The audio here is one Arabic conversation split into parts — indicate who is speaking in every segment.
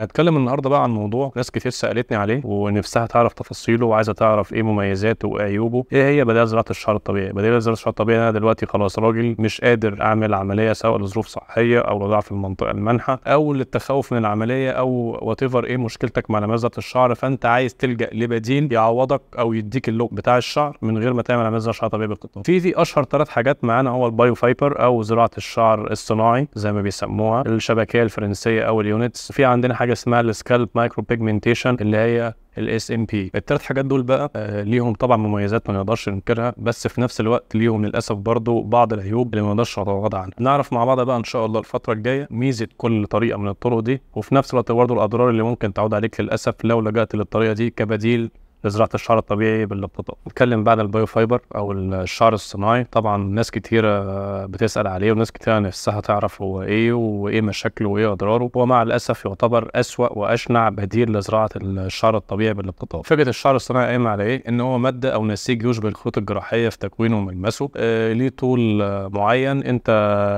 Speaker 1: هنتكلم النهارده بقى عن موضوع ناس كتير سألتني عليه ونفسها تعرف تفاصيله وعايزه تعرف ايه مميزاته وايه عيوبه. ايه هي بدائل زراعه الشعر الطبيعي؟ بدائل زراعه الشعر الطبيعي، انا دلوقتي خلاص راجل مش قادر اعمل عمليه، سواء لظروف صحيه او لضعف في المنطقه المنحه او للتخوف من العمليه او وات ايفر ايه مشكلتك مع لمس زراعه الشعر، فانت عايز تلجأ لبديل يعوضك او يديك اللوك بتاع الشعر من غير ما تعمل عمليه زراعه شعر طبيعي بالقطن. في اشهر 3 حاجات معانا، هو البايو فايبر او زراعه الشعر الصناعي زي ما بيسموها، الشبكيه الفرنسيه او اليونتس. في عندنا حاجه اسمها السكالب مايكرو بيجمنتيشن اللي هي الاس ام بي. ال3 حاجات دول بقى ليهم طبعا مميزات ما نقدرش ننكرها، بس في نفس الوقت ليهم للاسف برضو بعض العيوب اللي ما نقدرش نتغاضى عنها. نعرف مع بعض بقى ان شاء الله الفتره الجايه ميزه كل طريقه من الطرق دي، وفي نفس الوقت برضو الاضرار اللي ممكن تعود عليك للاسف لو لجأت للطريقه دي كبديل لزراعة الشعر الطبيعي بالاقتطاع. نتكلم بعد البايو فايبر او الشعر الصناعي. طبعا ناس كتيرة بتسأل عليه وناس كتيرة نفسها تعرف هو ايه وايه مشاكله وايه اضراره. هو مع الاسف يعتبر اسوأ واشنع بديل لزراعة الشعر الطبيعي بالاقتطاع. فكرة الشعر الصناعي قايمة على ايه؟ ان هو مادة او نسيج يشبه الخيوط الجراحية في تكوينه وملمسه. ليه طول معين انت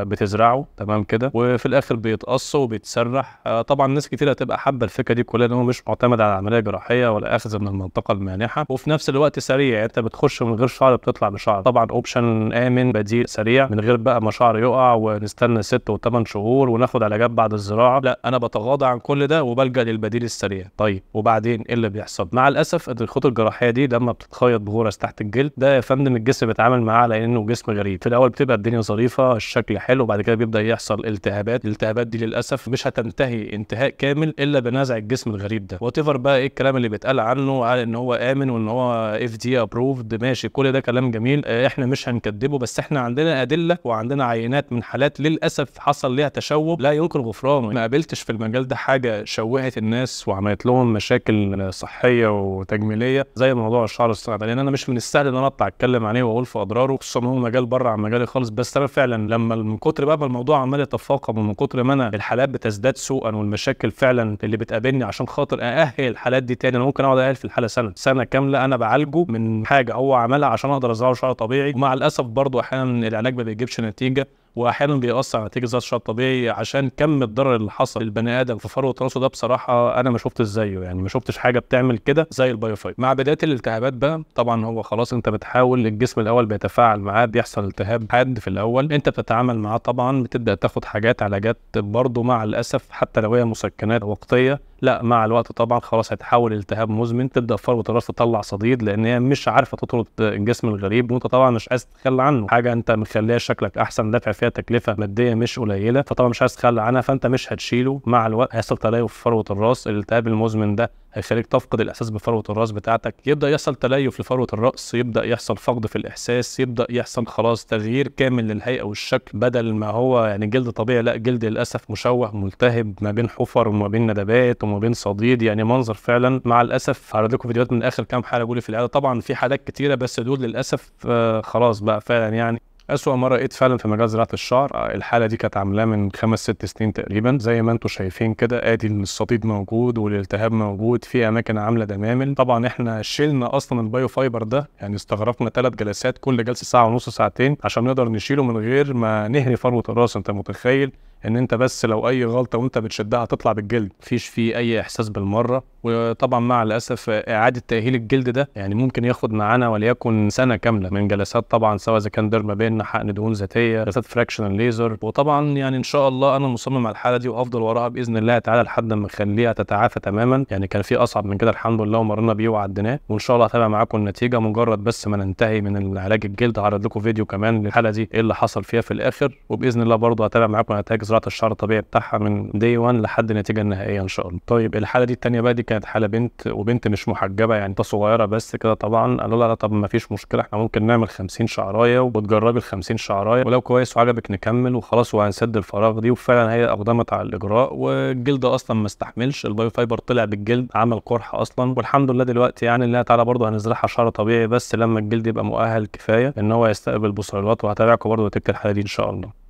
Speaker 1: بتزرعه، تمام كده، وفي الاخر بيتقص وبيتسرح. طبعا ناس كتيرة هتبقى حابة الفكرة دي كلها، ان هو مش معتمد على عملية جراحية ولا اخذ من المنطقة المانحه، وفي نفس الوقت سريع. انت بتخش من غير شعر بتطلع بشعر. طبعا اوبشن امن بديل سريع من غير بقى ما شعر يقع ونستنى 6 و8 شهور وناخد علاجات بعد الزراعه. لا، انا بتغاضى عن كل ده وبلجأ للبديل السريع. طيب وبعدين ايه اللي بيحصل؟ مع الاسف الخطوط الجراحيه دي لما بتتخيط بغرز تحت الجلد، ده يا فندم الجسم بيتعامل معاه على انه جسم غريب. في الاول بتبقى الدنيا ظريفه، الشكل حلو، بعد كده بيبدا يحصل التهابات. الالتهابات دي للاسف مش هتنتهي انتهاء كامل الا بنزع الجسم الغريب ده. وات ايفر بقى ايه الكلام اللي بيتقال عنه على ان هو امن وان هو FDA ابروفد، ماشي، كل ده كلام جميل، احنا مش هنكذبه، بس احنا عندنا ادله وعندنا عينات من حالات للاسف حصل ليها تشوه لا يمكن غفرانه. ما قابلتش في المجال ده حاجه شوهت الناس وعملت لهم مشاكل صحيه وتجميليه زي موضوع الشعر الصناعي، لان انا مش من السهل ان انا اطلع اتكلم عليه واقول في اضراره، خصوصا هو مجال بره عن مجالي خالص. بس انا فعلا لما من كتر بقى الموضوع عمال يتفاقم ومن كتر ما انا الحالات بتزداد سوءا والمشاكل فعلا اللي بتقابلني عشان خاطر ااهل الحالات دي تاني، انا ممكن اقعد ااهل في الحاله سنه كامله انا بعالجه من حاجه هو عملها عشان اقدر ازرعه شعر طبيعي. ومع الاسف برضه احيانا العلاج ما بيجيبش نتيجه، واحيانا بيأثر على نتيجه زراعه الشعر الطبيعي عشان كم الضرر اللي حصل للبني ادم في فروه راسه. ده بصراحه انا ما شفتش زيه، يعني ما شفتش حاجه بتعمل كده زي البايو فايبر. مع بدايه الالتهابات بقى، طبعا هو خلاص انت بتحاول، الجسم الاول بيتفاعل معاه، بيحصل التهاب حاد في الاول، انت بتتعامل معاه طبعا، بتبدا تاخد علاجات برضه مع الاسف حتى لو هي مسكنات وقتيه، لا مع الوقت طبعا خلاص هيتحول التهاب مزمن، تبدا فروه الراس تطلع صديد لان هي مش عارفه تطرد الجسم الغريب، وانت طبعا مش عايز تتخلى عنه. حاجه انت مخليها شكلك احسن، دافع فيها تكلفه ماديه مش قليله، فطبعا مش عايز تتخلى عنها، فانت مش هتشيله. مع الوقت هيحصل تليف في فروه الراس، الالتهاب المزمن ده هيخليك تفقد الاحساس بفروه الراس بتاعتك، يبدا يحصل تليف لفروه الراس، يبدا يحصل فقد في الاحساس، يبدا يحصل خلاص تغيير كامل للهيئه والشكل، بدل ما هو يعني جلد طبيعي لا جلد للاسف مشوه ملتهب ما بين حفر وما بين ندبات وما بين صديد، يعني منظر فعلا. مع الاسف هعرض لكم فيديوهات من اخر كام حاله جولي في العياده، طبعا في حالات كتيره بس دول للاسف خلاص بقى فعلا يعني أسوأ مرة لقيت فعلا في مجال زراعة الشعر. الحالة دي كانت عاملاه من 5-6 سنين تقريبا، زي ما انتم شايفين كده، ادي الصديد موجود والالتهاب موجود، في اماكن عاملة دمامل. طبعا احنا شلنا اصلا البايو فايبر ده، يعني استغرقنا 3 جلسات، كل جلسة ساعة ونص ساعتين عشان نقدر نشيله من غير ما نهري فروة الراس. انت متخيل ان انت بس لو اي غلطه وانت بتشدها هتطلع بالجلد، مفيش فيه اي احساس بالمره. وطبعا مع الاسف اعاده تاهيل الجلد ده يعني ممكن ياخد معانا وليكن سنه كامله من جلسات، طبعا سواء اذا كان ديرما بين، حقن دهون ذاتيه، جلسات فراكشنال ليزر. وطبعا يعني ان شاء الله انا مصمم على الحاله دي وافضل وراها باذن الله تعالى لحد ما اخليها تتعافى تماما. يعني كان في اصعب من كده الحمد لله ومرنا بيه وعديناه، وان شاء الله هتابع معاكم النتيجه مجرد بس ما ننتهي من العلاج الجلد. هعرض لكم فيديو كمان للحاله دي ايه اللي حصل فيها في الاخر، وباذن الله برضه هتابع معاكم نتائج زراعه الشعر الطبيعي بتاعها من دي 1 لحد النتيجه النهائيه ان شاء الله. طيب الحاله دي الثانيه بقى، دي كانت حاله بنت، وبنت مش محجبه، يعني صغيره بس كده. طبعا قالوا لها طب ما فيش مشكله، احنا ممكن نعمل 50 شعرايه وبتجربي ال 50 شعرايه، ولو كويس وعجبك نكمل وخلاص وهنسد الفراغ دي. وفعلا هي اقدمت على الاجراء والجلد اصلا ما استحملش، البايو فايبر طلع بالجلد عمل قرحه اصلا. والحمد لله دلوقتي يعني الله تعالى برضه هنزرعها شعر طبيعي بس لما الجلد يبقى مؤهل كفايه ان هو يستقبل بصيلات، وهتابعكم برضه نتيجه الحاله دي ان شاء الله.